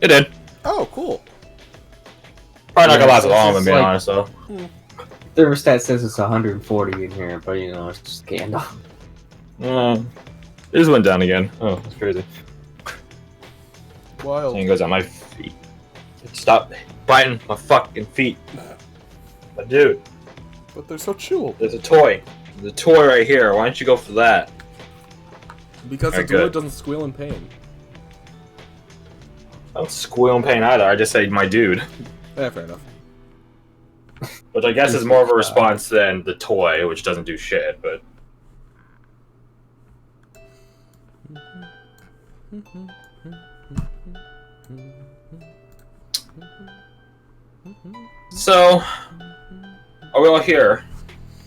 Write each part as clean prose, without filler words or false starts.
It did. Oh, cool. Probably not gonna last long, to be honest, though. The thermostat says it's 140 in here, but you know, it's just candle. It just went down again. Oh, that's crazy. Wild. Thing goes on my feet. Stop biting my fucking feet. But dude. But they're so chewable. There's a toy. There's a toy right here. Why don't you go for that? Because the toy doesn't squeal in pain. I don't squeal in pain either. I just say my dude. Yeah, fair enough. Which I guess is more of a response than the toy, which doesn't do shit, but... So, are we all here?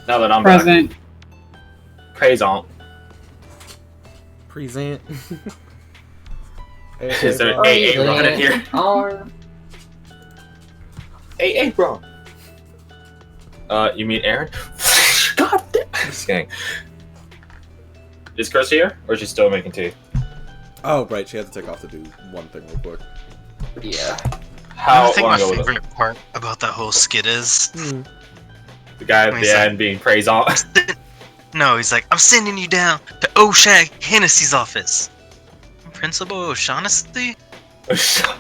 Now that I'm Present. back. Présent. Present. Is there an AA Ron in here? AA Ron. You mean Aaron? God damn. Just kidding. Is Chris here? Or is she still making tea? Oh, right, she had to take off to do one thing real quick. Yeah. How I think my long ago was favorite part about that whole skit is the guy at the end being praised on? no, he's like, I'm sending you down to O'Shag Hennessy's office. Principal O'Shaughnessy? O'Shag.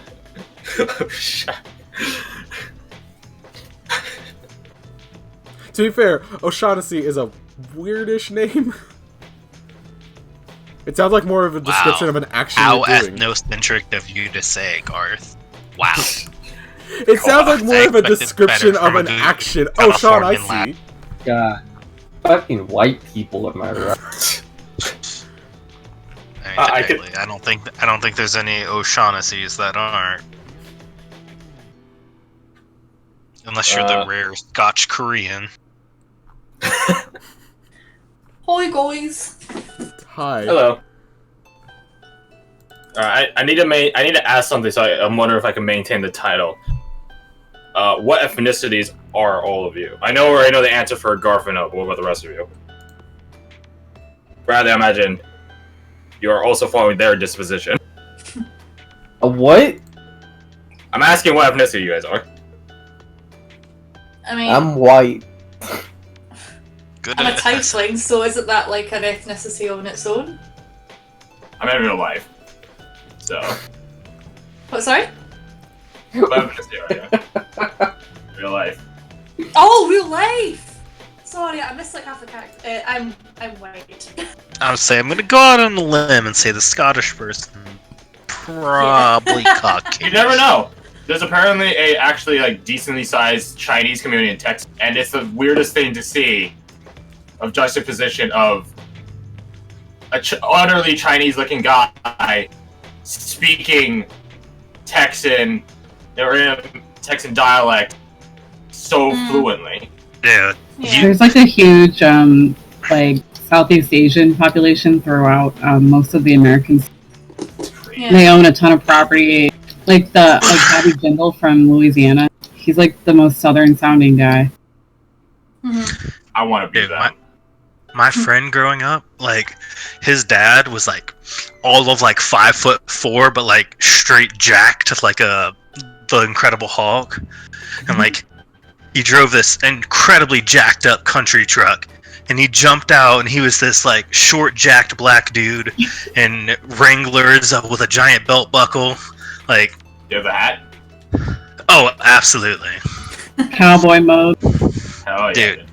To be fair, O'Shaughnessy is a weirdish name. It sounds like more of a description of an action How you're doing. ethnocentric of you to say, Garth. Wow. It sounds like more of a description of an action. Oh, Sean, I see. God. Fucking white people, am I right? I don't think there's any O'Shaughnessy's that aren't. Unless you're the rare Scotch Korean. Hi guys. Hi. Hello. Alright, I need to ask something, so I'm wondering if I can maintain the title. What ethnicities are all of you? I already know the answer for Garth-Mod, but what about the rest of you? Rather, imagine you are also following their disposition. A what? I'm asking what ethnicity you guys are. I mean, I'm white. Good. I'm a tiefling, so isn't that like an ethnicity on its own? I'm in real life. So. What, sorry? What ethnicity are you? Real life. Oh, real life! Sorry, I missed like half the character. I'm white. I would say I'm gonna go out on a limb and say the Scottish person probably Caucasian. You never know. There's apparently a actually like decently sized Chinese community in Texas, and it's the weirdest thing to see of juxtaposition of a utterly Chinese-looking guy speaking Texan or in Texan dialect so fluently. Yeah. There's like a huge like Southeast Asian population throughout most of the Americans. Yeah. They own a ton of property. Like Bobby Jindal from Louisiana. He's like the most southern sounding guy. I want to be Dude, that. My friend growing up, like, his dad was like all of like 5'4", but like straight jacked like the Incredible Hulk, and like he drove this incredibly jacked up country truck, and he jumped out and he was this like short jacked black dude in Wranglers with a giant belt buckle, like. You have the hat? Oh, absolutely. Cowboy mode. Hell yeah. Dude,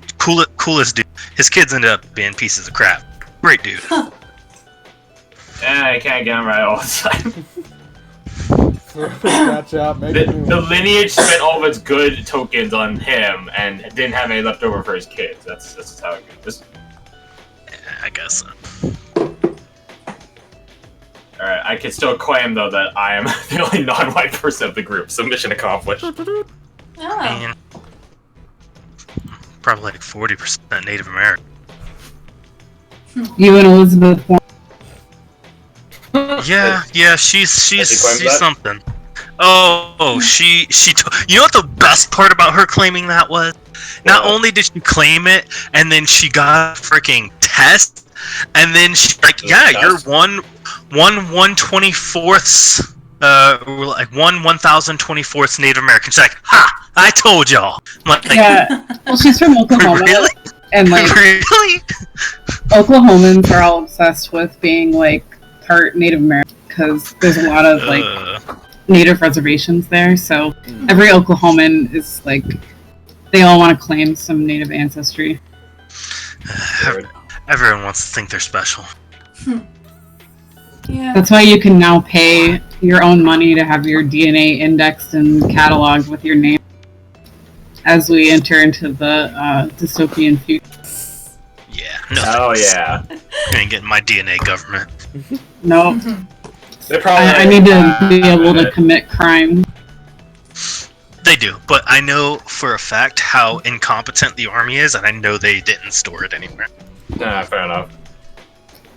coolest dude. His kids ended up being pieces of crap. Great dude. Yeah, I can't get him right all the time. Catch up, The lineage spent all of its good tokens on him and didn't have any left over for his kids. That's just how it goes. Yeah, I guess so. Alright, I can still claim though that I am the only non-white person of the group, so mission accomplished. Oh. Man. Probably like 40% Native American. You and Elizabeth Warren. Yeah, she's claimed that? something. Oh, she you know what the best part about her claiming that was? Not only did she claim it, and then she got a freaking test, and then she's like, yeah, you're 1/124th we're like 1,024th Native American. She's like, ha! I told y'all. I'm like, Yeah. Well, she's from Oklahoma. Really? And like Really? Oklahomans are all obsessed with being like part Native American because there's a lot of like Native reservations there. So every Oklahoman is like, they all want to claim some Native ancestry. Everyone wants to think they're special. Yeah. That's why you can now pay your own money to have your DNA indexed and cataloged with your name as we enter into the dystopian future. Yeah. No. Oh yeah. I ain't getting my DNA government. No, They probably. I need to be able to commit crime. They do, but I know for a fact how incompetent the army is, and I know they didn't store it anywhere. Fair enough.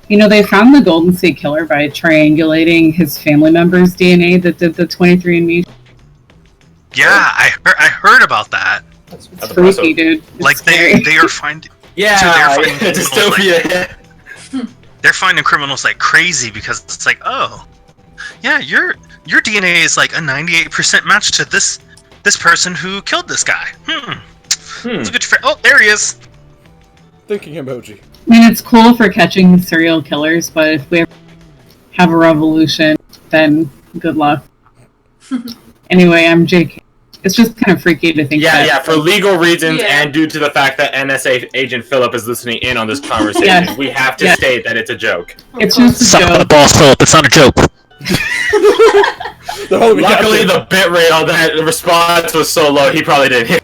You know, they found the Golden State Killer by triangulating his family members' DNA that did the 23andMe. Yeah, I heard about that. That's It's freaky, dude. It's Like scary. they are finding. Yeah, So they're finding dystopia. They're finding criminals like crazy because it's like, oh, yeah, your DNA is like a 98% match to this person who killed this guy. It's a good oh, there he is. Thinking emoji. I mean, it's cool for catching serial killers, but if we ever have a revolution, then good luck. Anyway, I'm JK. It's just kind of freaky to think that. Yeah, for legal reasons Yeah. and due to the fact that NSA agent Philip is listening in on this conversation, we have to state that it's a joke. It's just a joke. balls, Philip. It's not a joke. Luckily, the bitrate on that response was so low, he probably didn't hear.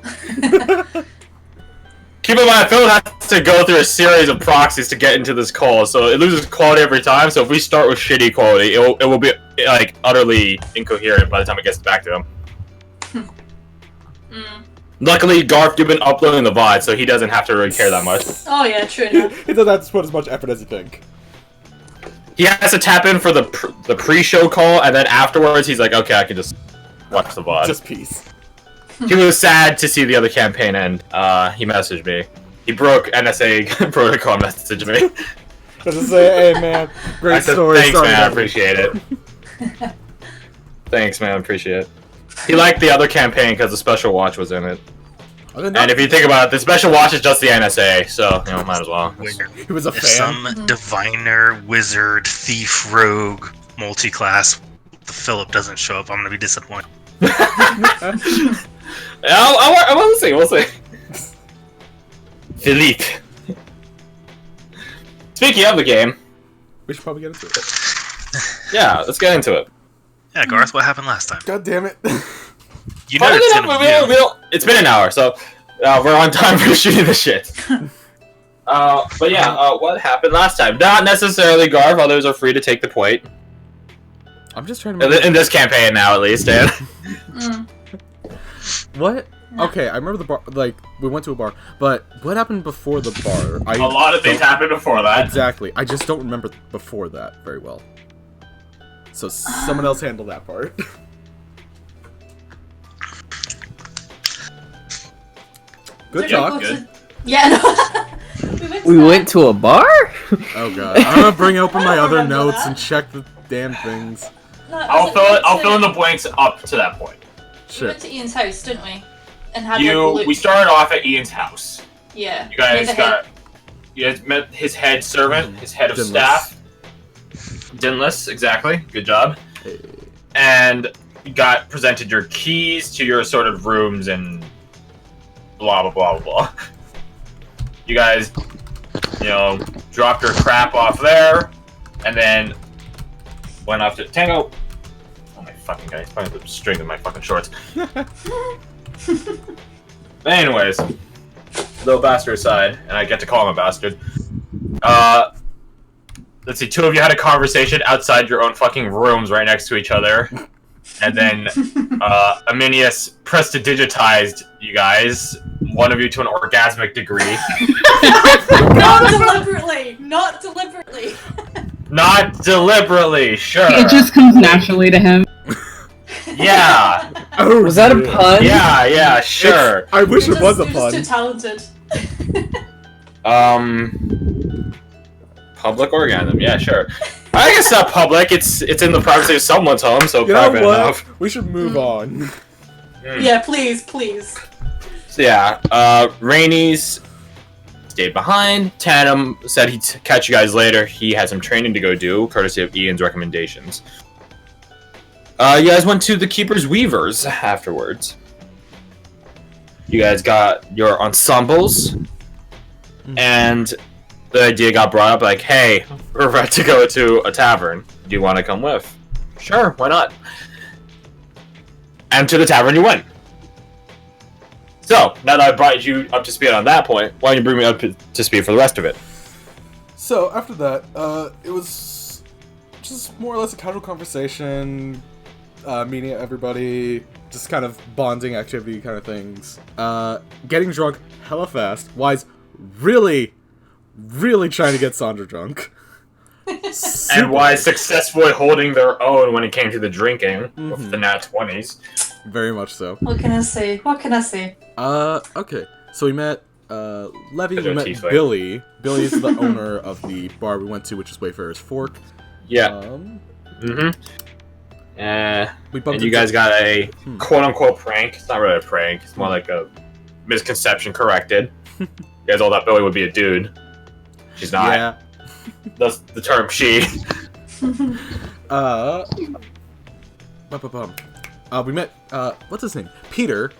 Keep in mind, Philip has to go through a series of proxies to get into this call, so it loses quality every time. So if we start with shitty quality, it will be like utterly incoherent by the time it gets back to him. Luckily, Garth, you've been uploading the VOD, so he doesn't have to really care that much. Oh yeah, true enough. He doesn't have to put as much effort as you think. He has to tap in for the pre-show call, and then afterwards, he's like, okay, I can just watch the VOD. Just peace. He was sad to see the other campaign end. He messaged me. He broke NSA protocol and messaged me. Just say, hey man, great I said, story. thanks, Sorry man, I about appreciate it. Thanks, man, I appreciate it. He liked the other campaign because the Special Watch was in it. And if you think about it, the Special Watch is just the NSA, so, you know, might as well. He was a If fan. some diviner, wizard, thief, rogue, multi-class, Philip doesn't show up, I'm gonna be disappointed. We'll see, we'll see. Philippe. Speaking of the game, We should probably get into it. yeah, let's get into it. Yeah, Garth, what happened last time? God damn it. You know it's gonna be you. It's been an hour, so we're on time for shooting the shit. But yeah, what happened last time? Not necessarily Garth, others are free to take the point. I'm just trying to remember. In this campaign now, at least, Dan. What? Okay, I remember the bar. Like, we went to a bar, but what happened before the bar? A lot of things happened before that. Exactly. I just don't remember before that very well. So someone else handle that part. Good talk. Good. Yeah, no. We went to a bar? Oh god. I'm gonna bring open my I don't other remember notes that. and check the damn things. No, I'll fill in the blanks up to that point. We went Shit. to Ian's house, didn't we? And had like loot. We started off at Ian's house. Yeah. You guys Made the you guys met his head servant, his head of Dinless. staff. Dinless, exactly. Good job. Hey. And you got presented your keys to your assorted rooms and blah blah blah blah. You guys, you know, dropped your crap off there, and then went off to Tango. Oh my fucking guy! He's putting the string in my fucking shorts. But anyways, little bastard aside, and I get to call him a bastard. Let's see, two of you had a conversation outside your own fucking rooms right next to each other. And then Aminius prestidigitized you guys, one of you to an orgasmic degree. Not deliberately! Not deliberately! Not deliberately, sure. It just comes naturally to him. Yeah. Oh, Was that a pun? Yeah, sure. I wish it was a You're pun. just too talented. Public orgasm, yeah, sure. I guess it's not public. It's in the privacy of someone's home, so You know private what? enough. We should move on. Yeah, please, please. So yeah, Rainey's stayed behind. Tatum said he'd catch you guys later. He had some training to go do, courtesy of Ian's recommendations. You guys went to the Keeper's Weavers afterwards. You guys got your ensembles, and the idea got brought up like, hey, we're about to go to a tavern. Do you want to come with? Sure, why not? And to the tavern you went. So, now that I brought you up to speed on that point, why don't you bring me up to speed for the rest of it? So after that, it was just more or less a casual conversation, meeting everybody, just kind of bonding activity kind of things. Getting drunk hella fast. Wise really trying to get Sandra drunk. And why successfully holding their own when it came to the drinking with the Nat 20s. Very much so. What can I say? What can I say? Okay. So we met Levy, we met Tiefling. Billy. Billy is the owner of the bar we went to, which is Wayfarer's Fork. Yeah. We bumped And you into- guys got a quote-unquote prank. It's not really a prank. It's more like a misconception corrected. You guys all thought Billy would be a dude. She's not. Yeah. That's the term she. We met, what's his name? Peter,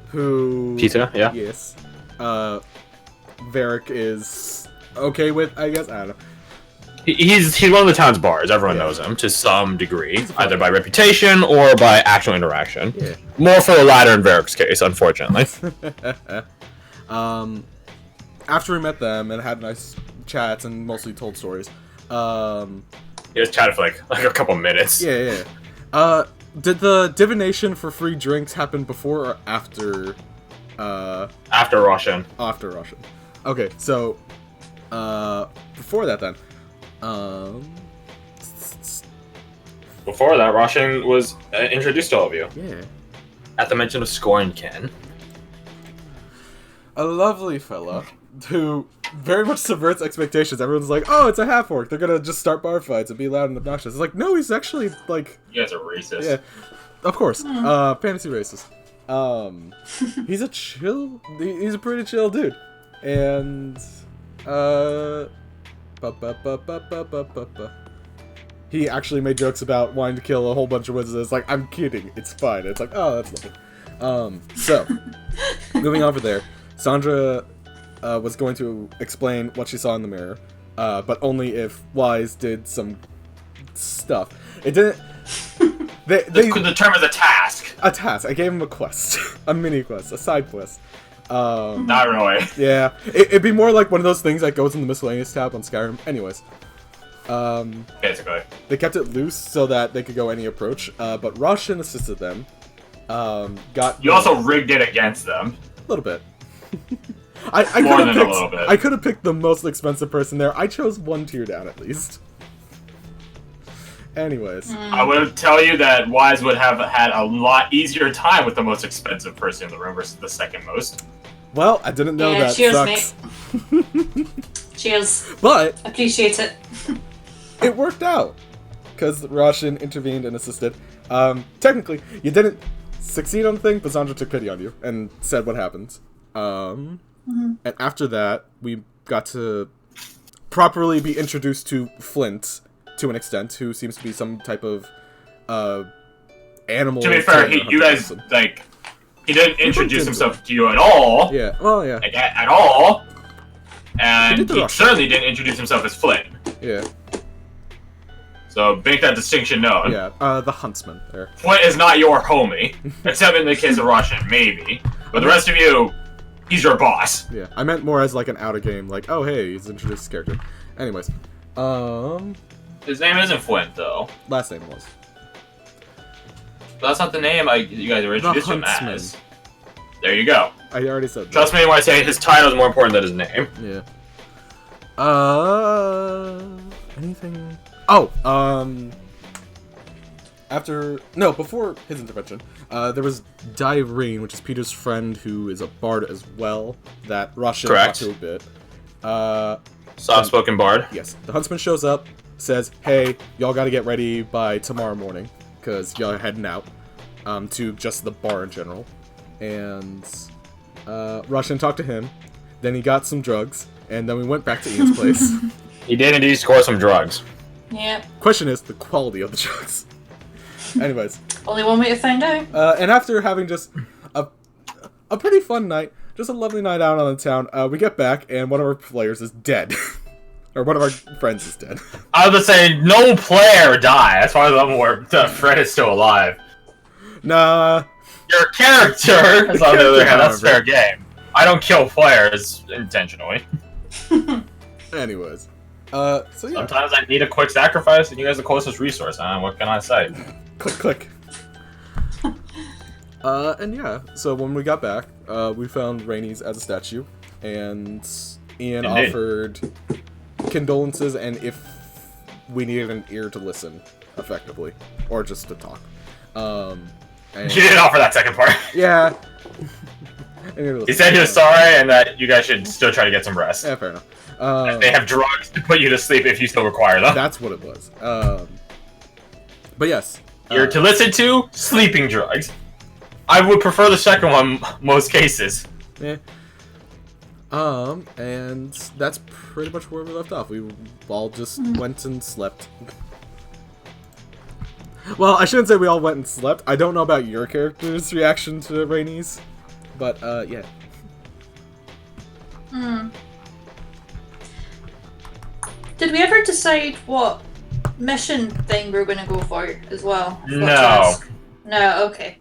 who... Peter, yeah. Yes. Varric is okay with, I guess, I don't know. He's one of the town's bars. Everyone knows him to some degree, either by reputation or by actual interaction. Yeah. More for the latter in Varric's case, unfortunately. After we met them and had nice chats and mostly told stories, He just chatted for like a couple minutes. yeah. Did the divination for free drinks happen before or after, After Russian. after Russian? Okay, so, before that then, Before that, Russian was introduced to all of you. yeah. At the mention of Scornkin. A lovely fella who very much subverts expectations. Everyone's like, oh, it's a half-orc. They're gonna just start bar fights and be loud and obnoxious. It's like, no, he's actually, like... You guys are racist. Yeah, of course. Fantasy racist. He's a chill... He's a pretty chill dude. And... He actually made jokes about wanting to kill a whole bunch of wizards. It's like, I'm kidding. It's fine. It's like, oh, that's lovely. So, moving on from there, Sandra was going to explain what she saw in the mirror, but only if Wise did some stuff. It didn't... The term is a task. A task. I gave him a quest. A mini quest. A side quest. Not really. Yeah. It'd be more like one of those things that goes in the miscellaneous tab on Skyrim. Anyways. Basically. They kept it loose so that they could go any approach, but Roshan assisted them. You also rigged it against them. A little bit. I More could than have a little bit. picked. I could have picked the most expensive person there. I chose one tier down at least. Anyways, I would tell you that Wise would have had a lot easier time with the most expensive person in the room versus the second most. well, I didn't know Yeah, that. cheers, Sucks. mate. Cheers. But Appreciate it. it worked out because Roshan intervened and assisted. Technically, you didn't succeed on the thing, but Sandra took pity on you and said what happened. And after that, we got to properly be introduced to Flint, to an extent, who seems to be some type of animal. To be fair, trainer, you hunter guys, person. he didn't introduce himself to you at all. Yeah, well, yeah, Like, at all. He And did the he Russian. certainly didn't introduce himself as Flynn. yeah, So make that distinction known. yeah. The huntsman there. Flint is not your homie. Except in the case of Russian, maybe. But the rest of you, he's your boss. Yeah, I meant more as like an outer game, like, oh hey, he's introduced his character. Anyways, His name isn't Flint, though. last name was. But that's not the name you guys were introduced to him Huntsman. as. There you go. I already said that. Trust me when I say his title is more important than his name. Yeah. Anything? Oh, before his intervention, there was Dyrene, which is Peter's friend who is a bard as well, that Russian Correct. talked to a bit. Soft-spoken bard. Yes, the huntsman shows up, says, "Hey, y'all got to get ready by tomorrow morning because y'all are heading out to just the bar in general." And Russian talked to him. Then he got some drugs, and then we went back to Ian's place. He did indeed score some drugs. Yeah. Question is the quality of the drugs. Anyways. Only one way to find out. And after having just a pretty fun night, just a lovely night out on the town, we get back, and one of our players is dead. Or one of our friends is dead. I was gonna say, no player died. As far as I'm aware, Fred is still alive. Nah. Your character is on the other hand, that's fair game. I don't kill players intentionally. Anyways. So yeah. Sometimes I need a quick sacrifice, and you guys are the closest resource, huh? What can I say? Click, click. And yeah, so when we got back, we found Rainey's as a statue, and Ian Indeed. offered condolences and if we needed an ear to listen, effectively, or just to talk. And, She didn't offer that second part. yeah. He said he was sorry, and that you guys should still try to get some rest. Yeah, fair enough. They have drugs to put you to sleep if you still require them. That's what it was. But yes. You're to listen to sleeping drugs. I would prefer the second one most cases. Yeah. And that's pretty much where we left off. We all just went and slept. Well, I shouldn't say we all went and slept. I don't know about your character's reaction to Rainey's, but yeah. Did we ever decide what mission thing we were going to go for as well? No. No, okay.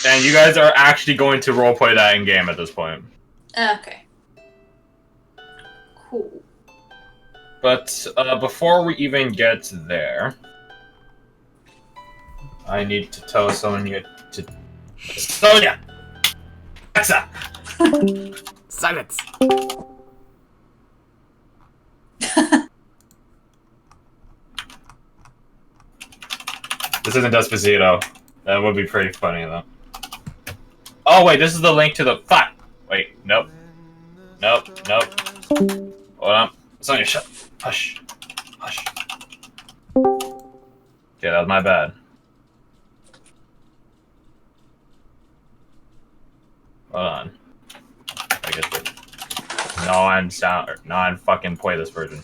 And you guys are actually going to roleplay that in game at this point. Okay. Cool. But before we even get there, I need to tell someone to. Sonia! Alexa! Silence! This isn't Despacito. That would be pretty funny, though. Oh, wait, this is the link to the... Fuck! Wait, nope. Nope, nope. Hold on. Sonia, shut. Hush. Hush. Okay, that was my bad. Hold on. I get the non-fucking play this version.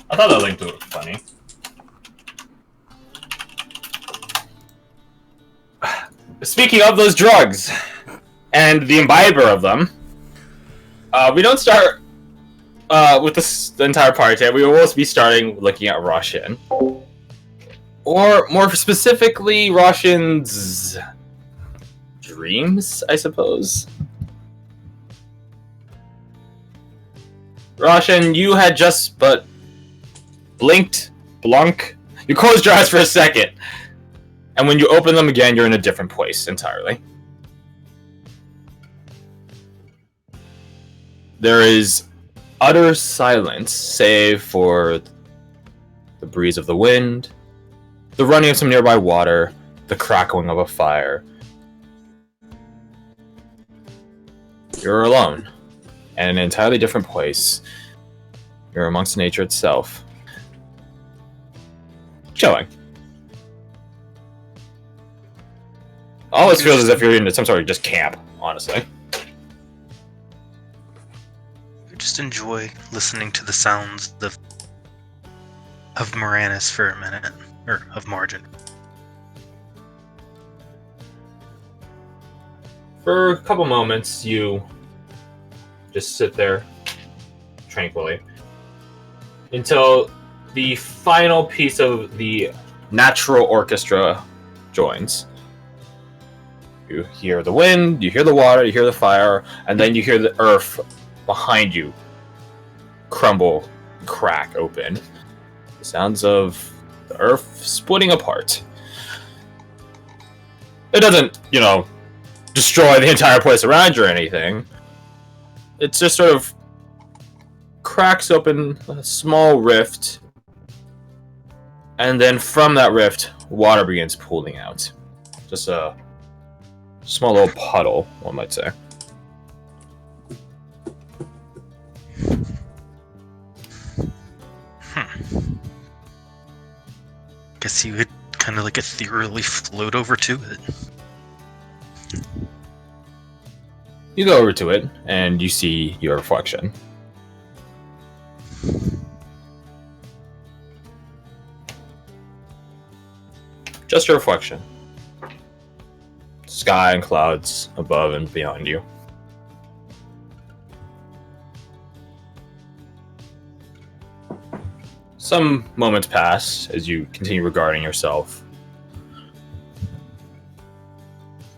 I thought that link to it was funny. Speaking of those drugs, and the imbiber of them, we don't start with the entire party today. We will also be starting looking at Roshan. Or, more specifically, Roshan's dreams, I suppose. Roshan, you had just but blunk. You closed your eyes for a second. And when you open them again, you're in a different place entirely. There is utter silence, save for the breeze of the wind, the running of some nearby water, the crackling of a fire. You're alone, and in an entirely different place. You're amongst nature itself. Chilling. Almost feels as if you're in some sort of just camp, honestly. Just enjoy listening to the sounds of Moranis for a minute, or of Margin. For a couple moments, you just sit there tranquilly until the final piece of the natural orchestra joins. You hear the wind, you hear the water, you hear the fire, and then you hear the earth behind you crumble, crack open. The sounds of the earth splitting apart. It doesn't, destroy the entire place around you or anything. It just sort of cracks open a small rift, and then from that rift, water begins pooling out. Just a small little puddle, one might say. guess you could kind of like ethereally float over to it. You go over to it, and you see your reflection. Just your reflection. Sky and clouds above and beyond you. Some moments pass as you continue regarding yourself.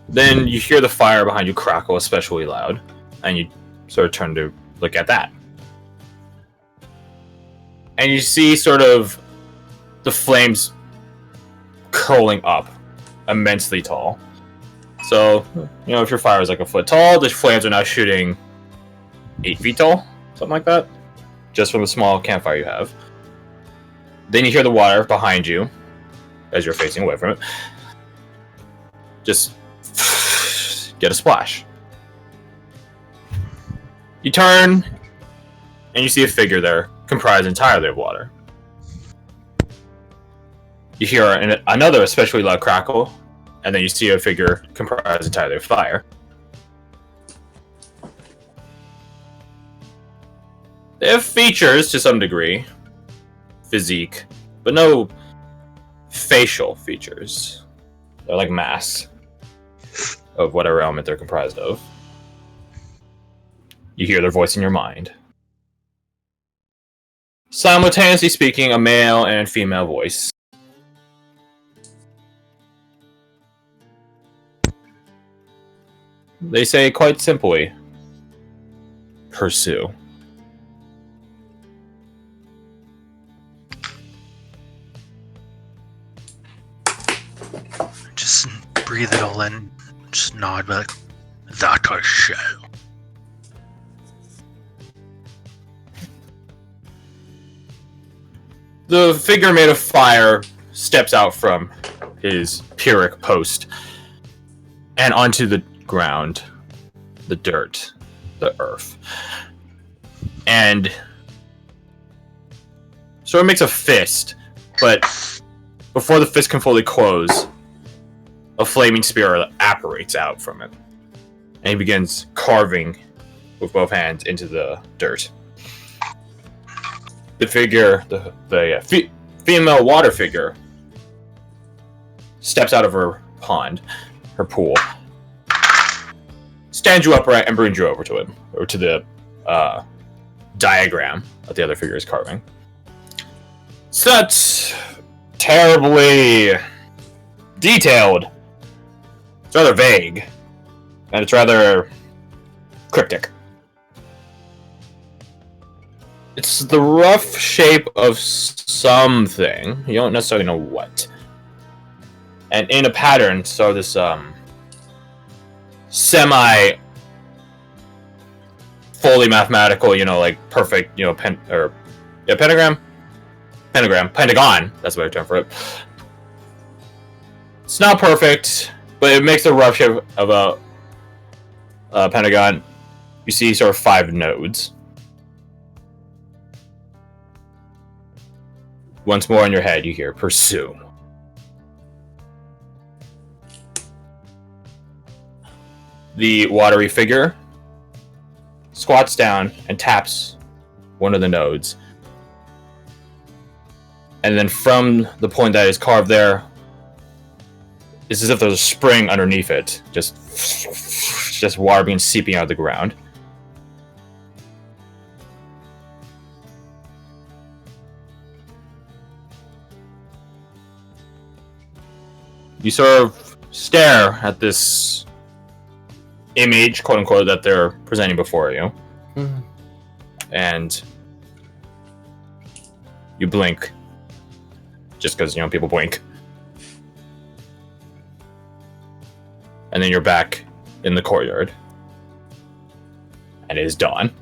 Then you hear the fire behind you crackle especially loud, and you sort of turn to look at that. And you see sort of the flames curling up immensely tall. So, you know, if your fire is like a foot tall, the flames are now shooting 8 feet tall, something like that, just from the small campfire you have. Then you hear the water behind you as you're facing away from it. Just get a splash. You turn, and you see a figure there, comprised entirely of water. You hear another especially loud crackle, and then you see a figure comprised entirely of fire. They have features to some degree, physique, but no facial features. They're like masks of whatever element they're comprised of. You hear their voice in your mind. Simultaneously speaking, a male and female voice. They say quite simply, pursue. Just breathe it all in. Just nod back. That I shall. The figure made of fire steps out from his Pyrrhic post and onto the ground, the dirt, the earth, and sort of makes a fist, but before the fist can fully close, a flaming spear apparates out from it, and he begins carving with both hands into the dirt. The figure, the female water figure, steps out of her pond, her pool, stands you upright, and brings you over to it, or to the diagram that the other figure is carving. It's not terribly detailed. It's rather vague, and it's rather cryptic. It's the rough shape of something. You don't necessarily know what. And in a pattern, so this semi fully mathematical, you know, like perfect, you know, pentagon. That's what I term for it. It's not perfect, but it makes the rough shape of a pentagon. You see sort of 5 nodes. Once more in your head, you hear pursue. The watery figure squats down and taps one of the nodes. And then from the point that is carved there, it's as if there's a spring underneath it. Just water being seeping out of the ground. You sort of stare at this image, quote unquote, that they're presenting before you. Mm-hmm. And you blink. Just because, you know, people blink. And then you're back in the courtyard. And it is dawn.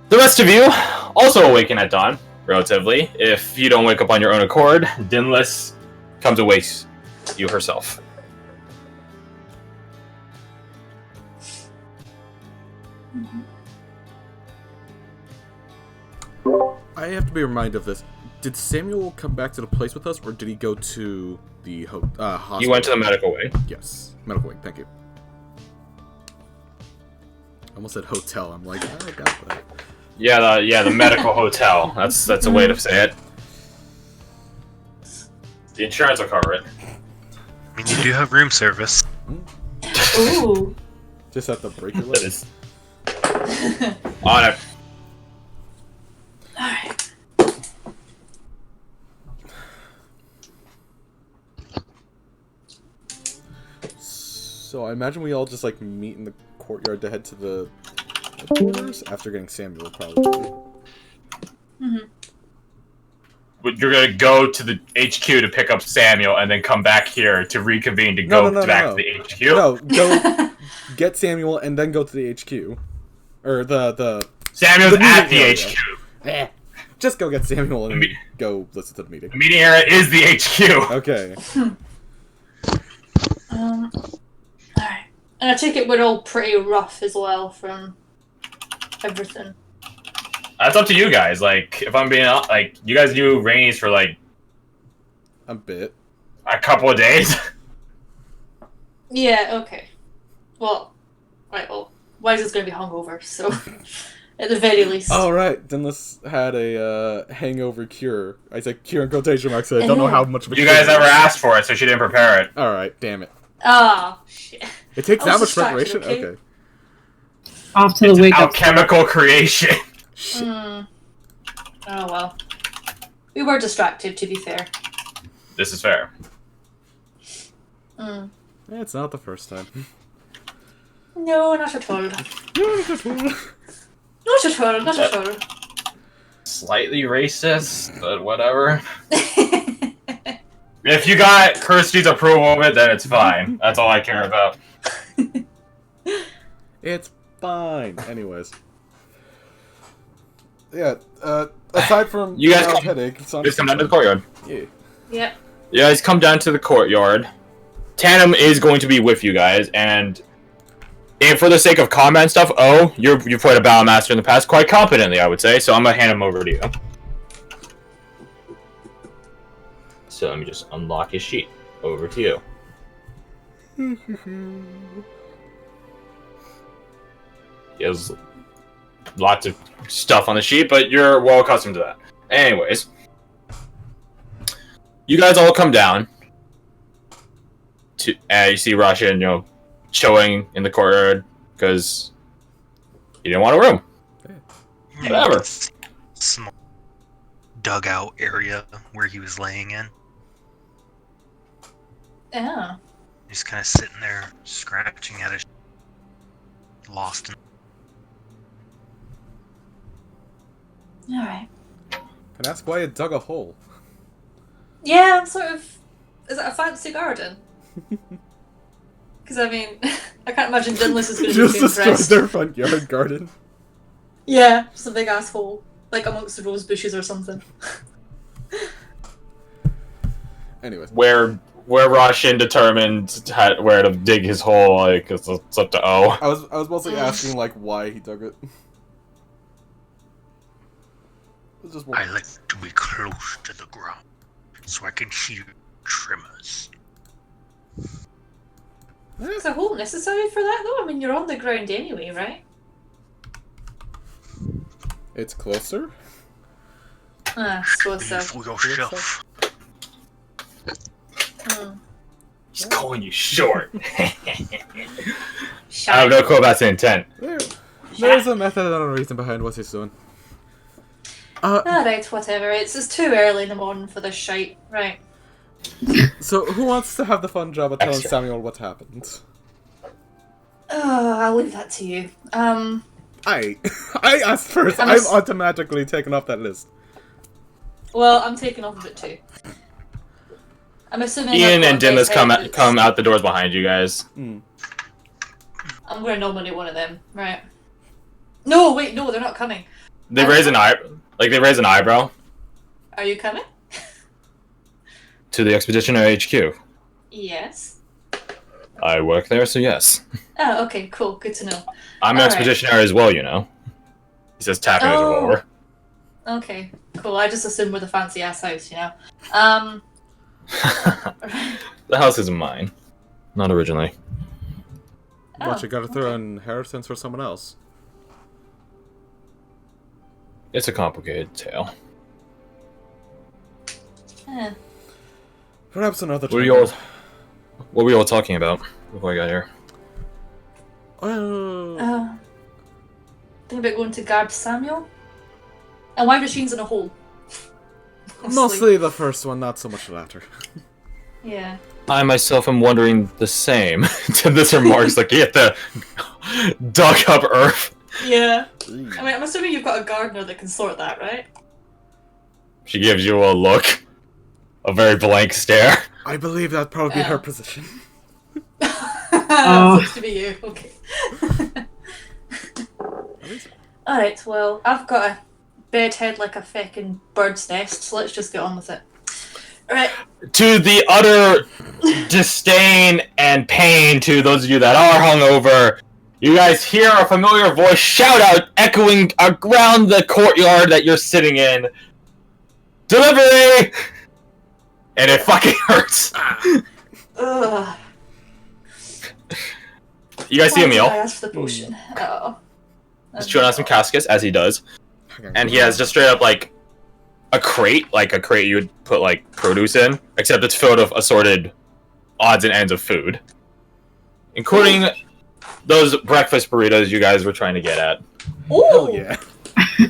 The rest of you also awaken at dawn, relatively. If you don't wake up on your own accord, Dinless comes and wakes you herself. I have to be reminded of this. Did Samuel come back to the place with us, or did he go to the hospital? He went to the medical wing. Yes, medical wing. Thank you. I almost said hotel. I'm like, I got that. Yeah, the medical hotel. That's a way to say it. The insurance will cover it. I mean, you do have room service. Ooh. Just have to break your That leg. is on it. Alright. So I imagine we all just like meet in the courtyard to head to the headquarters after getting Samuel, probably. But you're gonna go to the HQ to pick up Samuel, and then come back here to reconvene to No, go no, no, back no. to the HQ. No, go get Samuel and then go to the HQ, or the Samuel's the at the meeting HQ. area. Just go get Samuel and Me- go listen to the meeting. The meeting area is the HQ. Okay. Alright. And I take it we're all pretty rough as well from everything. That's up to you guys. Like, if I'm being like, you guys do Rainies for like A bit. a couple of days. Yeah, okay. Well, right, well, Wise is going to be hungover, so at the very least. Oh right, Dennis had a hangover cure. I said cure in quotation marks, so I don't know how much of a You cure guys it never is. asked for it, so she didn't prepare it. Alright, damn it. Ah, shit. It takes I that was much distracted, preparation? okay? Okay. Off to the wake up. Alchemical creation. Shit. Oh well. We were distracted, to be fair. This is fair. Mm. Yeah, it's not the first time. No, not at all. Not at all, not at all. Slightly racist, but whatever. If you got Kirsty's approval of it, then it's fine. That's all I care about. It's fine. Anyways. Yeah, aside from You guys mild come- headache, it's Just come down to the courtyard. Yeah. Yep. You guys come down to the courtyard. Tandem is going to be with you guys, and for the sake of combat and stuff, you've played a Battle Master in the past quite competently, I would say, so I'm going to hand him over to you. So let me just unlock his sheet. Over to you. He has lots of stuff on the sheet, but you're well accustomed to that. Anyways. You guys all come down. You see Russian, chilling in the courtyard because he didn't want a room. Whatever. Small dugout area where he was laying in. Yeah. He's kind of sitting there, scratching at his lost in. Alright. Can I ask why you dug a hole? Yeah, I'm sort of... Is it a fancy garden? Because, I mean, I can't imagine Dinless is going to be Just too destroyed impressed. their front yard garden. Yeah, just a big asshole. Like amongst the rose bushes or something. Anyways. Where Russian determined where to dig his hole, like it's up to O. I was mostly asking like why he dug it. It was just more... I like to be close to the ground so I can hear tremors. Is a hole necessary for that, though? I mean, you're on the ground anyway, right? It's closer? Ah, suppose so. For yourself. Hmm. He's calling you short. I Shy. have no clue about the intent. There's a method and a reason behind what he's doing. Alright, whatever. It's too early in the morning for this shite. Right. So who wants to have the fun job of telling Extra. Samuel what happened? Oh, I'll leave that to you. I asked first. I'm I'm s- automatically taken off that list. Well, I'm taking off of it too. I'm assuming Ian and Dinless Dinless come out the doors behind you guys. I'm going to nominate one of them. Right. No, wait, no, they're not coming. They raise an eyebrow Are you coming? to the Expedition or HQ. Yes. I work there, so yes. Oh, okay, cool. Good to know. I'm an All right. expeditionary as well, you know. He says, tapping his Oh. revolver. Okay, cool. I just assumed we're the fancy ass house, you know. The house isn't mine. Not originally. But you gotta throw okay. inheritance for someone else. It's a complicated tale. Eh. Perhaps another time. What were you all talking about before I got here? Think about going to guard Samuel? And why machines in a hole? Mostly the first one, not so much the latter. Yeah. I myself am wondering the same. To this remarks, looking at the dug up earth. Yeah. I mean, I'm assuming you've got a gardener that can sort that, right? She gives you a look. A very blank stare. I believe that'd probably be her position. Looks to be you. Okay. Alright, well, I've got a bed head like a feckin' bird's nest, so let's just get on with it. Alright. To the utter disdain and pain to those of you that are hungover, you guys hear a familiar voice shout out, echoing around the courtyard that you're sitting in. Delivery! And it fucking hurts. Ugh. You guys see Why a did meal. I ask for the potion? Oh. He's chewing on some caskets, as he does. And he has just straight up, like a crate you would put, like, produce in. Except it's filled with assorted odds and ends of food. Including those breakfast burritos you guys were trying to get at. Ooh! Hell yeah.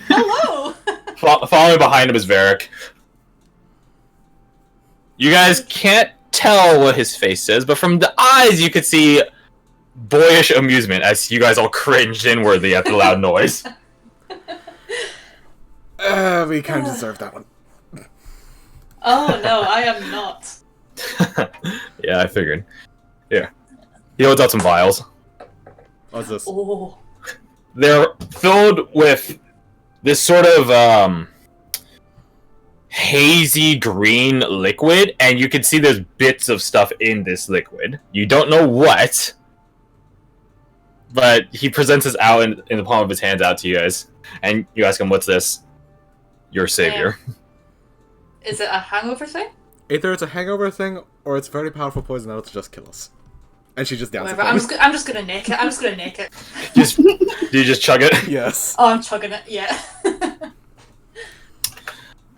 Hello! Following behind him is Varric. You guys can't tell what his face says, but from the eyes you could see boyish amusement as you guys all cringed inwardly at the loud noise. We kind of deserve that one. Oh no, I am not. Yeah, I figured. Here. He holds out some vials. What's this? Oh. They're filled with this sort of, hazy green liquid, and you can see there's bits of stuff in this liquid. You don't know what, but he presents this out in the palm of his hands out to you guys, and you ask him, what's this? Your savior. Is it a hangover thing? Either it's a hangover thing, or it's very powerful poison that'll just kill us. And she just downs it. Whatever, I'm just gonna nick it. I'm just gonna nick it. Do you just chug it? Yes. Oh, I'm chugging it, yeah.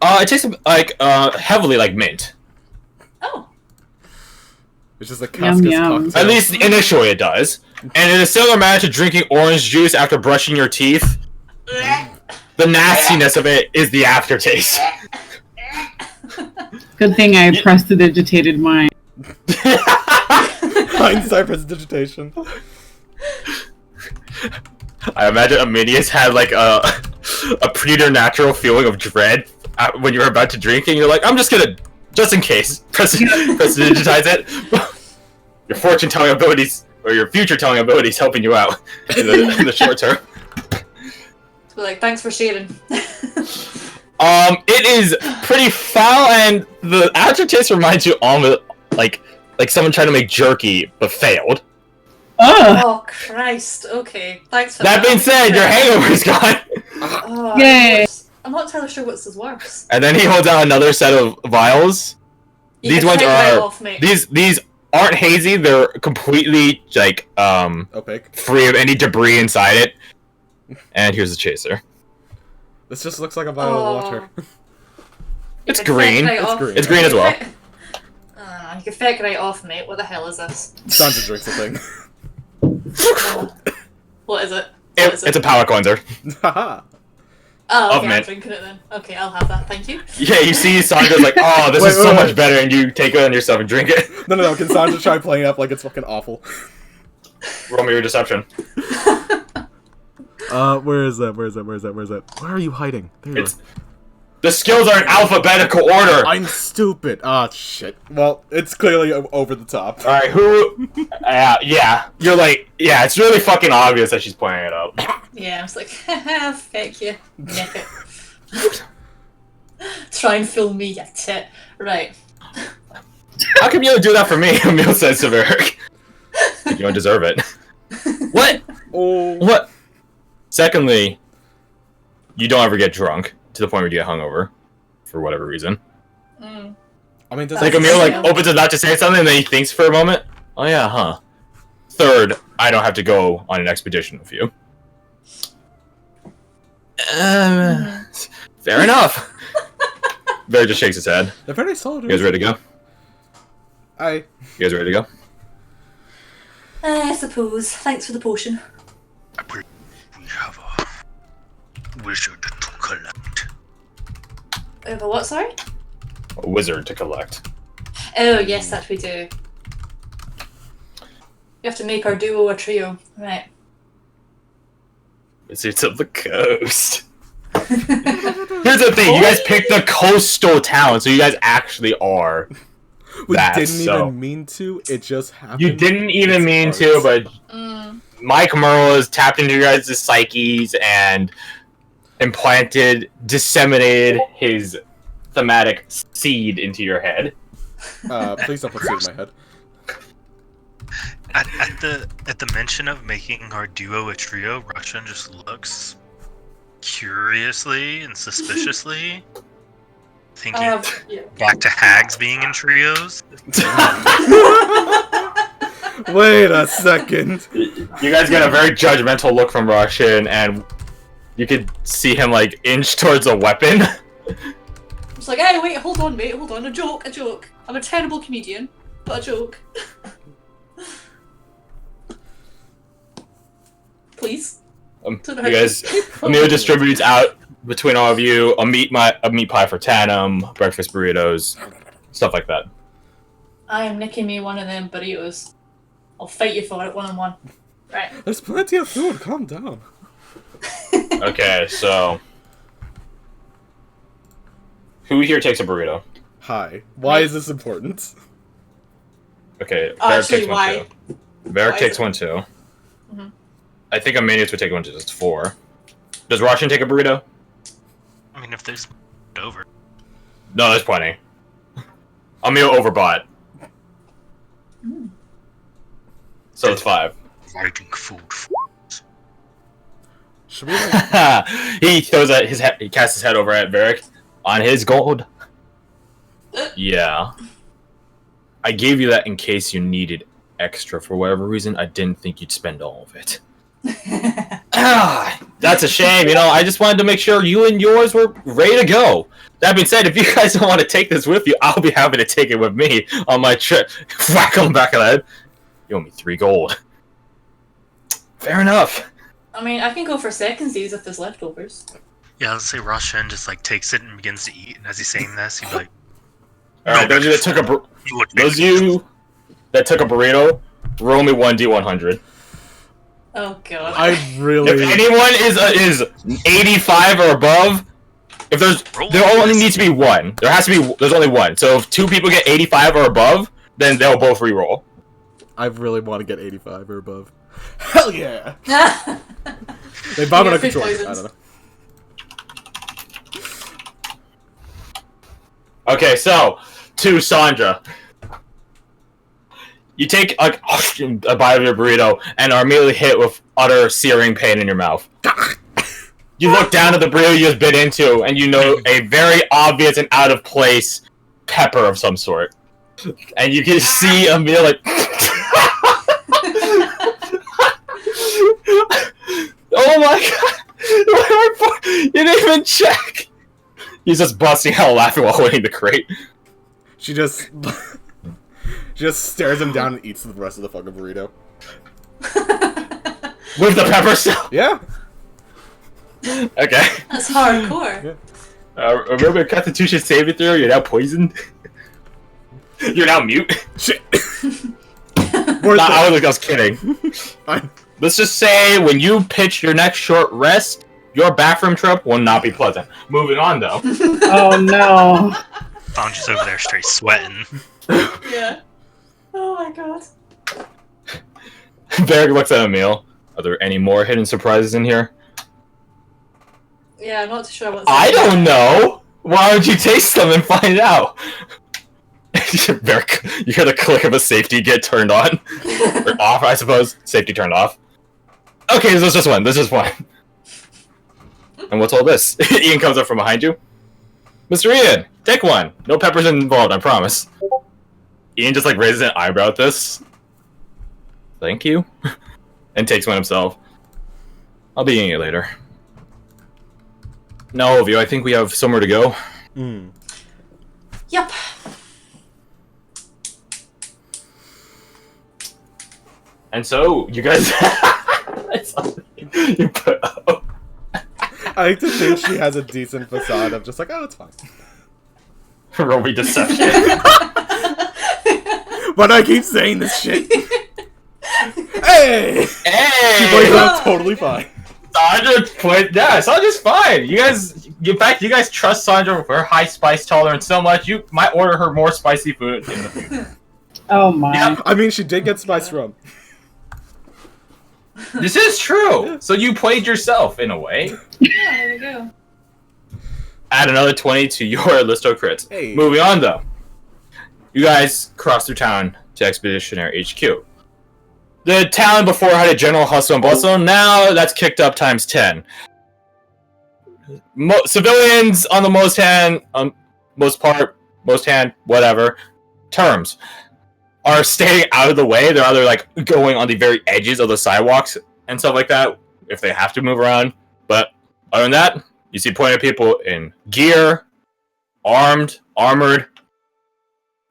It tastes like, heavily like mint. Oh. It's just a Yum, Cascas yum. cocktail. At least initially it does. And in a similar manner to drinking orange juice after brushing your teeth, the nastiness of it is the aftertaste. Good thing I prestidigitated mine. Hindsight prestidigitation. I imagine Aminius had like a preternatural feeling of dread when you were about to drink, and you're like, I'm just gonna, just in case, prestidigitize it. Your fortune telling abilities, or your future telling abilities helping you out in the short term. So like, thanks for sharing. It is pretty foul, and the aftertaste reminds you almost like someone trying to make jerky but failed. Ugh! Oh Christ! Okay, thanks for That being said, your hangover's gone. Oh, Yay. I'm not entirely sure what's his worse. And then he holds out another set of vials. You These can ones take that are off, mate. these aren't hazy. They're completely like Opaque. free of any debris inside it. And here's the chaser. This just looks like a vial of water. It's You can green. feck right It's off. green. It's green as well. You can feck right off, mate. What the hell is this? Sandra drinks the thing. What is it? It's a palate cleanser. Haha. Oh, of okay, I'm mint. drinking it then. Okay, I'll have that. Thank you. Yeah, you see Sandra's like, oh, this is Wait, so wait, much wait. better, and you take it on yourself and drink it. No. Can Sandra try playing it up like it's fucking awful? Roll me your deception. Where is that? Where are you hiding? There you It's the skills are in alphabetical order. I'm stupid. Ah, shit. Well, it's clearly over the top. All right, who? Yeah, you're like, yeah, it's really fucking obvious that she's playing it up. Yeah, I was like, haha, feck you. Nick it. Try and fool me, you tit. Right. How come you don't do that for me? Emil says to Varric. don't deserve it. What? Oh. What? Secondly, you don't ever get drunk to the point where you get hungover for whatever reason. Mm. I mean, does Like Emil opens his mouth to say something, and then he thinks for a moment. Oh yeah, huh. Third, I don't have to go on an expedition with you. Fair enough. Bear just shakes his head. They're very solid. You guys ready to go? You guys ready to go? I suppose. Thanks for the potion. We have a wizard to collect. We have a what, sorry? A wizard to collect. Oh, yes, that we do. We have to make our duo a trio. Right. Wizards of the Coast. Here's the thing, you guys picked a coastal town, so you guys actually are. We didn't even mean to, it just happened. You didn't even mean to, but Mike Merle has tapped into your guys' psyches and disseminated his thematic seed into your head. Please don't put seed in my head. At the mention of making our duo a trio, Russian just looks curiously and suspiciously, thinking back to hags being in trios. Wait a second. You guys get a very judgmental look from Russian, and you could see him like inch towards a weapon. It's like, hey, wait, hold on, mate, hold on. A joke. I'm a terrible comedian, but a joke. Please. You guys, Emil distributes out between all of you a meat pie for Tannum, breakfast burritos, stuff like that. I am nicking me one of them burritos. I'll fight you for it, 1-on-1. Right. There's plenty of food, calm down. Okay, so who here takes a burrito? Hi. Why is this important? Okay, Varric takes one too. Varric takes one too. Mm-hmm. I think Amanius would take one too. It's 4. Does Roshan take a burrito? I mean, if there's over. No, there's plenty. Emil overbought. So it's 5. Making food. Should we like... He throws at his head. He casts his head over at Varric on his gold. Yeah. I gave you that in case you needed extra for whatever reason. I didn't think you'd spend all of it. That's a shame, you know. I just wanted to make sure you and yours were ready to go. That being said, if you guys don't want to take this with you, I'll be happy to take it with me on my trip. Whack on the back of the head. You owe me 3 gold. Fair enough. I mean, I can go for secondsies if there's leftovers. Yeah, let's say Roshan just like takes it and begins to eat, and as he's saying this, he'd be like, "Alright, those of you that took a burrito, roll me 1d100. Oh god. I really... If anyone is 85 or above, if there only needs to be one. There's only one. So if 2 people get 85 or above, then they'll both re-roll. I really want to get 85 or above. Hell yeah! They bomb out of control. I don't know. Okay, so to Sandra, you take a bite of your burrito and are immediately hit with utter searing pain in your mouth. You look down at the burrito you just bit into, and you know a very obvious and out of place pepper of some sort. And you can see Emil like. Oh my god! You didn't even check! He's just busting out laughing while holding the crate. She just stares him down and eats the rest of the fucking burrito. With the pepper still? Yeah. Okay. That's hardcore. Yeah. Remember Constitution saving throw? You're now poisoned. You're now mute. Shit. I was kidding. Let's just say when you pitch your next short rest, your bathroom trip will not be pleasant. Moving on, though. Oh no. Found just over there straight sweating. Yeah. Oh my god. Varric looks at Emil. Are there any more hidden surprises in here? Yeah, I'm not too sure what's I don't know! Why don't you taste them and find out? You hear the click of a safety get turned on. Or off, I suppose. Safety turned off. Okay, there's just one. This is one. And what's all this? Ian comes up from behind you. Mr. Ian, take one. No peppers involved, I promise. Ian just like raises an eyebrow at this. Thank you. And takes one himself. I'll be eating it later. Now, Ovio, I think we have somewhere to go. Yep. And so, you guys... you put up. I like to think she has a decent facade of just like, oh, it's fine. Roll me deception. But I keep saying this shit. Hey! Hey! She plays out totally fine. Sandra's fine. You guys, in fact, you guys trust Sandra with her high spice tolerance so much, you might order her more spicy food in the future. Oh my. Yep. I mean, she did get spiced rum. This is true. So you played yourself, in a way. Yeah, there we go. Add another 20 to your list of crits. Hey. Moving on, though. You guys cross through town to Expeditionary HQ. The town before had a general hustle and bustle. Now that's kicked up times 10. Civilians on the most hand, whatever, terms are staying out of the way. They're either like going on the very edges of the sidewalks and stuff like that if they have to move around. But other than that, you see plenty of people in gear, armed, armored,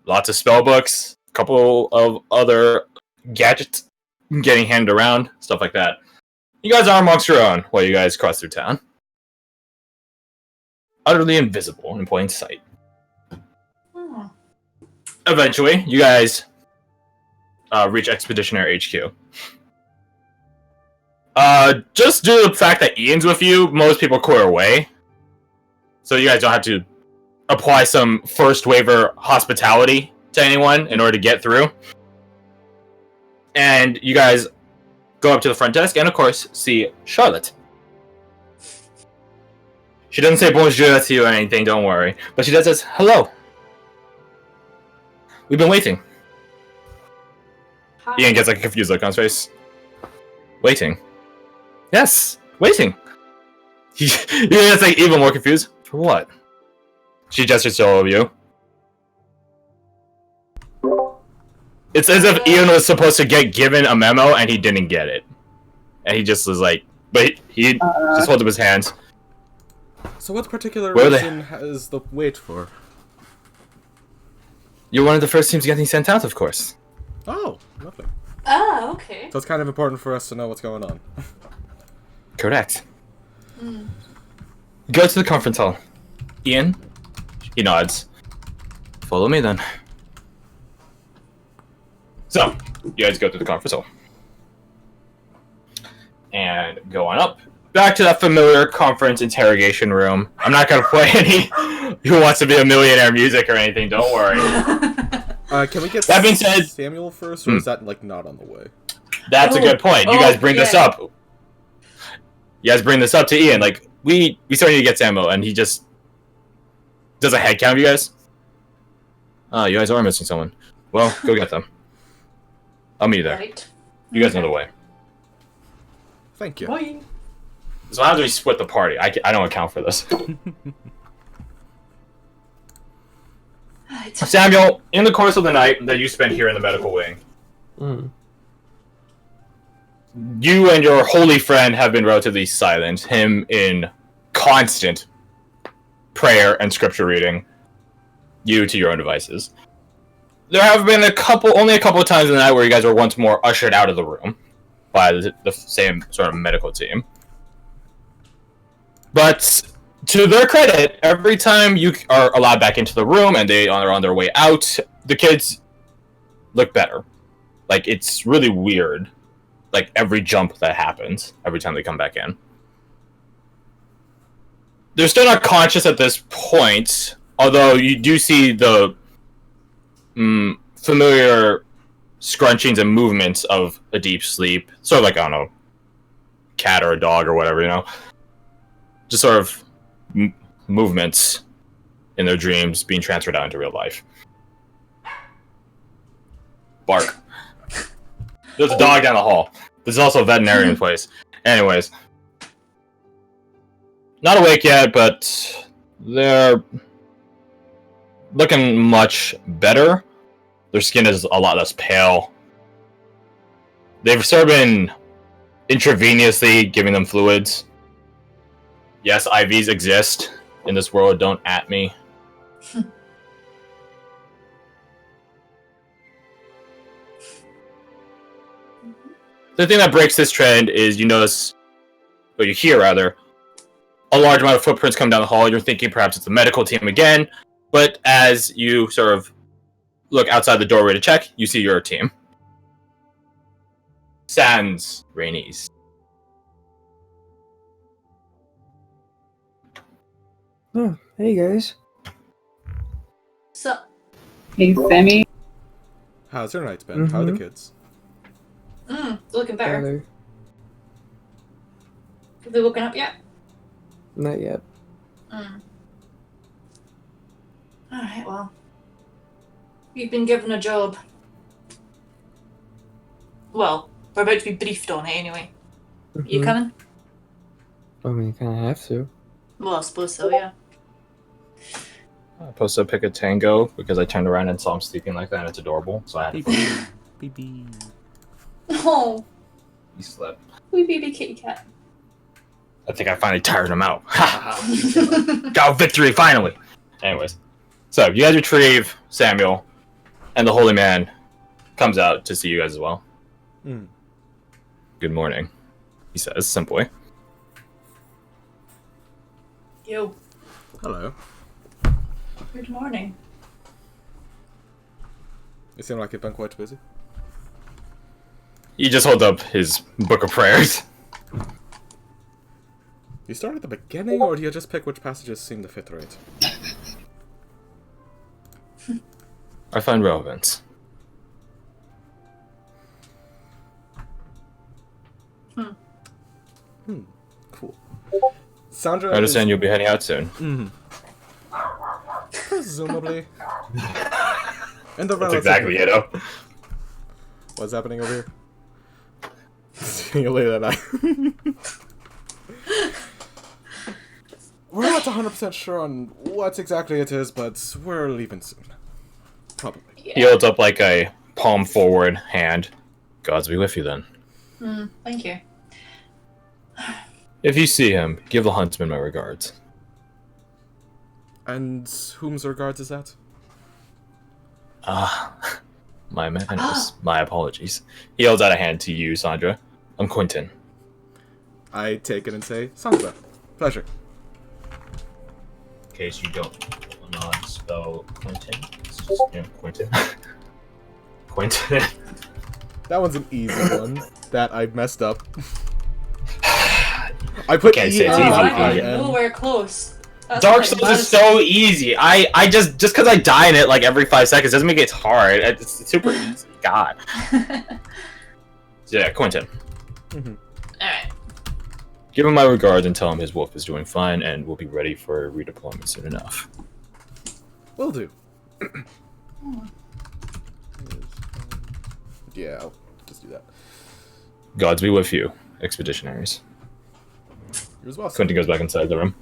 lots of spell books, a couple of other gadgets getting handed around, stuff like that. You guys are amongst your own while you guys cross through town. Utterly invisible in plain sight. Oh. Eventually, you guys reach Expeditionary HQ. Just due to the fact that Ian's with you, most people clear away. So you guys don't have to apply some first waiver hospitality to anyone in order to get through. And you guys go up to the front desk and, of course, see Charlotte. She doesn't say bonjour to you or anything, don't worry. But she does says, hello. We've been waiting. Hi. Ian gets like a confused look on his face. Waiting. Yes, waiting. He gets like even more confused. For what? She gestures to all of you. It's as if Ian was supposed to get given a memo and he didn't get it. And he just was like, but he just holds up his hands. So what particular Where are they? reason is the wait for? You're one of the first teams getting sent out, of course. Oh, lovely. Oh, okay. So it's kind of important for us to know what's going on. Correct. Go to the conference hall. Ian? He nods. Follow me then. So, you guys go to the conference hall. And go on up. Back to that familiar conference interrogation room. I'm not gonna play any Who Wants to Be a Millionaire music or anything, don't worry. Can we get That being said- Samuel first, or is that like not on the way? That's a good point. You guys bring this yeah. up. You guys bring this up to Ian. Like, we still need to get Samuel, and he just does a head count of you guys. Oh, you guys are missing someone. Well, go get them. I'll meet you there. Right. You guys know the way. Thank you. Boy. So how do we split the party? I don't account for this. Right. Samuel, in the course of the night that you spent here in the medical wing, you and your holy friend have been relatively silent. Him in constant prayer and scripture reading. You to your own devices. There have been only a couple of times in the night where you guys were once more ushered out of the room by the same sort of medical team. But to their credit, every time you are allowed back into the room and they are on their way out, the kids look better. Like, it's really weird. Like, every jump that happens, every time they come back in. They're still not conscious at this point, although you do see the familiar scrunchings and movements of a deep sleep. Sort of like, I don't know, cat or a dog or whatever, you know? Just sort of movements in their dreams being transferred out into real life. Bark. There's a dog down the hall. There's also a veterinarian place. Anyways. Not awake yet, but they're looking much better. Their skin is a lot less pale. They've sort of been intravenously giving them fluids. Yes, IVs exist in this world. Don't at me. The thing that breaks this trend is you notice, or you hear rather, a large amount of footprints come down the hall. You're thinking perhaps it's the medical team again, but as you sort of look outside the doorway to check, you see your team. Sans Rainies. Oh, hey guys. So, Hey, Sammy. How's your night been? How are the kids? looking better. Better. Have they woken up yet? Not yet. Alright, well. You've been given a job. Well, we're about to be briefed on it anyway. You Mhm. coming? I mean, you kind of have to. Well, I suppose so, yeah. I'm supposed to pick a tango because I turned around and saw him sleeping like that, and it's adorable. So I had to. BB. Oh, He slept. wee baby kitty cat. I think I finally tired him out. Got victory finally. Anyways, so you guys retrieve Samuel, and the holy man comes out to see you guys as well. Mm. Good morning, he says simply. Yo, Hello. good morning. You seem like you've been quite busy. He just holds up his book of prayers. You start at the beginning, or do you just pick which passages seem to fit right? I find relevance. Cool. Sandra I understand is... you'll be heading out soon. Presumably. And the That's exactly it, oh. What's happening over here? See you later that night. We're not 100% sure on what exactly it is, but we're leaving soon. Probably. He holds up like a palm forward hand. Gods be with you then. Thank you. If you see him, give the huntsman my regards. And whom's regards is that? My manners. My apologies. He holds out a hand to you, Sandra. I'm Quentin. I take it and say, Sandra. Pleasure. In case you don't not spell Quentin, it's just Quentin. Quentin. That one's an easy one that I messed up. I put Can't E say it's on easy. that I I got N. nowhere close. That's Dark quite Souls is so easy. I just because I die in it like every 5 seconds doesn't make it hard. It's super easy. God. Yeah, Quentin. Alright. Give him my regards and tell him his wolf is doing fine and will be ready for redeployment soon enough. Will do. Yeah, I'll just do that. Gods be with you, expeditionaries. You as well. Quentin goes back inside the room.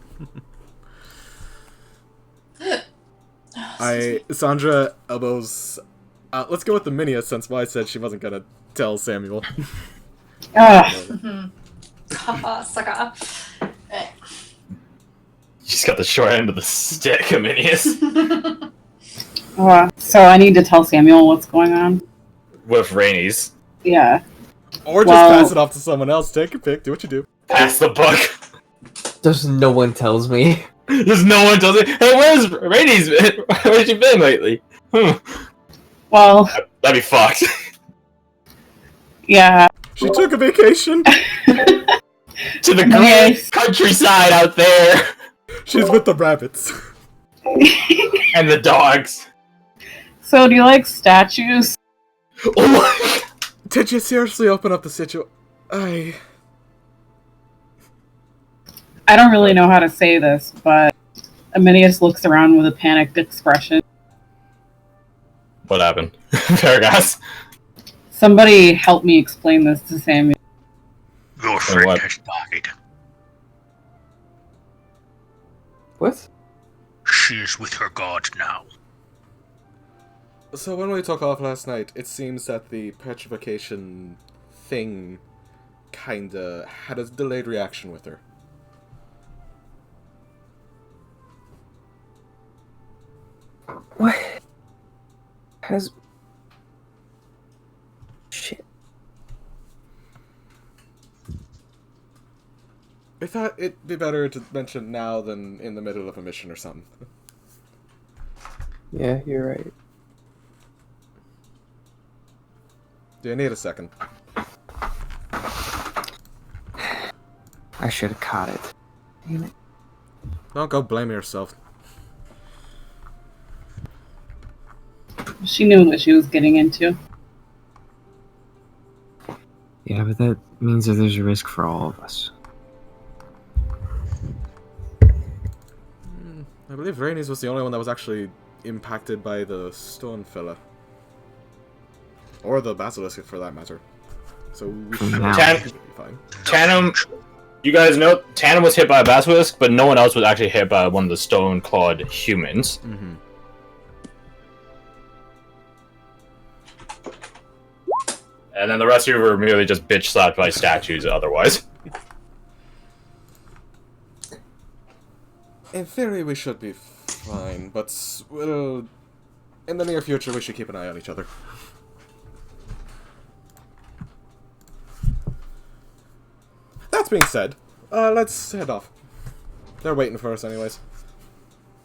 Sandra elbows. Let's go with the Minia since I said she wasn't gonna tell Samuel. Haha, sucker. Alright. She's got the short end of the stick, Aminius. So I need to tell Samuel what's going on. With Rainey's. Yeah. Or just Well- pass it off to someone else. Take a pick. Do what you do. Pass the book. Just no one tells me. There's no one tells me. Hey, where's Rainey's been? Where's she been lately? Well, That'd be fucked. yeah. She took a vacation. To the great Yes. countryside out there. She's with the rabbits. And the dogs. So do you like statues? Oh, Did you seriously open up the I don't really know how to say this, but Aminius looks around with a panicked expression. what happened? Paragas. Somebody help me explain this to Samuel. Your what? friend has died. What? She is with her god now. So when we took off last night, it seems that the petrification thing kinda had a delayed reaction with her. What? Has... Shit. I thought it'd be better to mention now than in the middle of a mission or something. Yeah, you're right. Do you need a second? I should have caught it. Damn it. Don't go blame yourself. She knew what she was getting into. Yeah, but that means that there's a risk for all of us. I believe Rainey's was the only one that was actually impacted by the stone fella. Or the basilisk, for that matter. So we should Now. be fine. Tandem, you guys know Tandem was hit by a basilisk, but no one else was actually hit by one of the stone-clawed humans. Mm-hmm. And then the rest of you were merely just bitch slapped by statues otherwise. In theory, we should be fine, but well, in the near future, we should keep an eye on each other. That being said, let's head off. They're waiting for us anyways.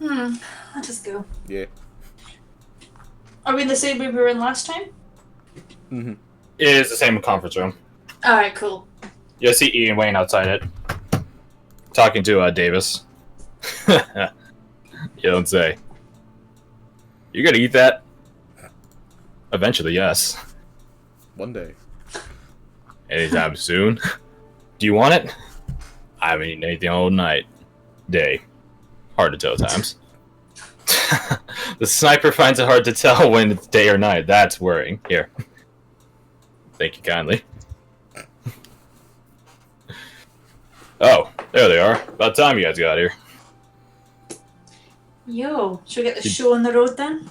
I'll just go. Yeah. Are we in the same room we were in last time? Mm-hmm. It is the same conference room. Alright, cool. You'll see Ian Wayne outside it. Talking to Davis. You don't say. You gonna eat that? Eventually, yes. One day. Anytime soon. Do you want it? I haven't eaten anything all night. Day. Hard to tell at times. The sniper finds it hard to tell when it's day or night. That's worrying. Here. Thank you kindly. Oh, there they are. About time you guys got here. Yo, should we get the show on the road then?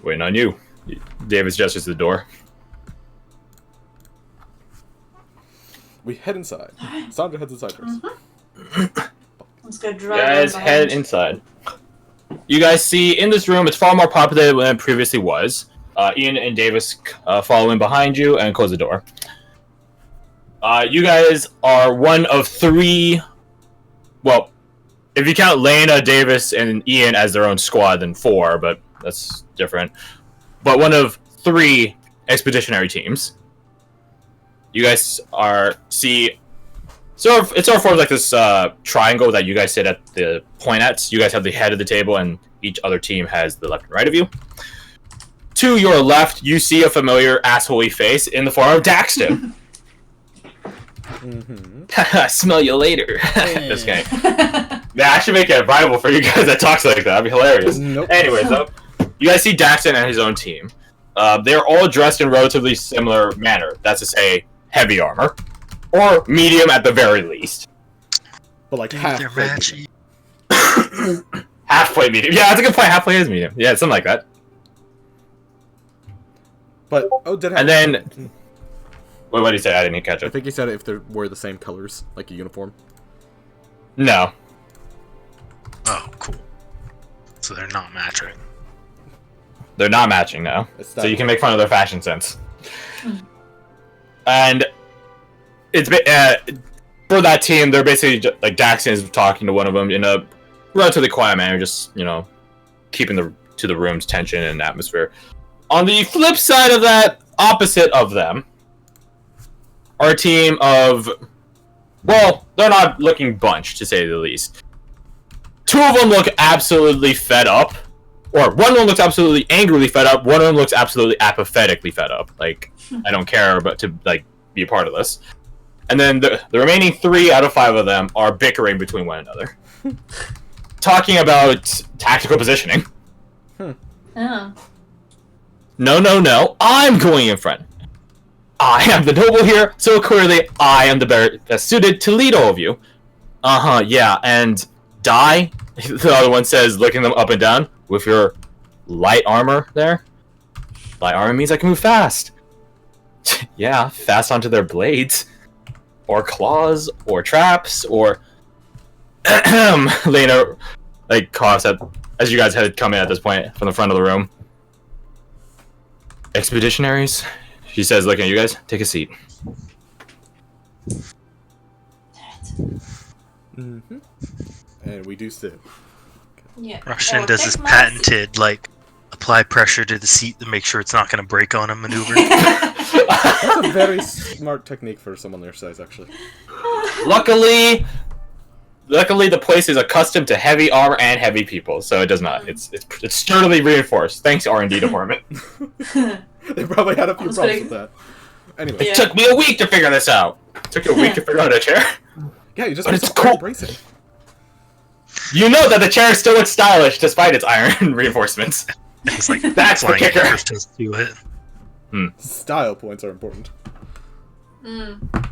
Waiting on you. Davis gestures to the door. We head inside. Sandra heads inside first. I'm just gonna You drive guys around head behind. inside. You guys see in this room, it's far more populated than it previously was. Ian and Davis follow in behind you and close the door. You guys are one of three. Well, if you count Lena, Davis, and Ian as their own squad, then four, but that's different. But one of three expeditionary teams. You guys see. So it sort of forms like this triangle that you guys sit at the point at. You guys have the head of the table, and each other team has the left and right of you. To your left, you see a familiar assholey face in the form of Daxton. Smell you later. Just kidding. Yeah, I should make it viable for you guys that talks like that. That'd be hilarious. Nope. Anyway, so you guys see Daxton and his own team. They're all dressed in relatively similar manner. That's to say, heavy armor. Or medium at the very least. But like They're half. matchy. Halfway medium. Yeah, that's a good point. Halfway is medium. Yeah, something like that. But did And then... Wait, what did he say? I didn't catch I it. think he said if they were the same colors, like a uniform. No. Oh, cool. So they're not matching. They're not matching now. It's So you can make fun of their fashion sense. And it's for that team, they're basically just, like Daxton is talking to one of them in a relatively quiet manner, just keeping to the room's tension and atmosphere. On the flip side of that, opposite of them, are a team of, well, they're not looking bunched to say the least. Two of them look absolutely fed up. Or one of them looks absolutely angrily fed up. One of them looks absolutely apathetically fed up. Like, I don't care about to be a part of this. And then the remaining 3 out of 5 of them are bickering between one another, talking about tactical positioning. Oh. No, no, no. I'm going in front. I am the noble here, so clearly I am the best suited to lead all of you. Uh-huh, yeah, and die? The other one says, looking them up and down, with your light armor there. Light armor means I can move fast. Yeah, fast onto their blades. Or claws, or traps, or... Lena, like, coughs at, as you guys had come in at this point from the front of the room. Expeditionaries? She says, looking at you guys, take a seat. Mm-hmm. And we do sit. Yeah. Russian Oh, does take this my patented, like, apply pressure to the seat to make sure it's not going to break on a maneuver. That's a very smart technique for someone their size, actually. Luckily, the place is accustomed to heavy armor and heavy people, so it does not. It's sturdily reinforced. Thanks, R&D department. They probably had a few That's problems pretty- with that. Anyway, It took me a week to figure this out. It took you a week to figure out a chair. yeah, you just But have it's to cool. embrace it. You know that the chair still looks stylish despite its iron reinforcements. It's like That's the flying kicker. interface to it. Style points are important. Mm.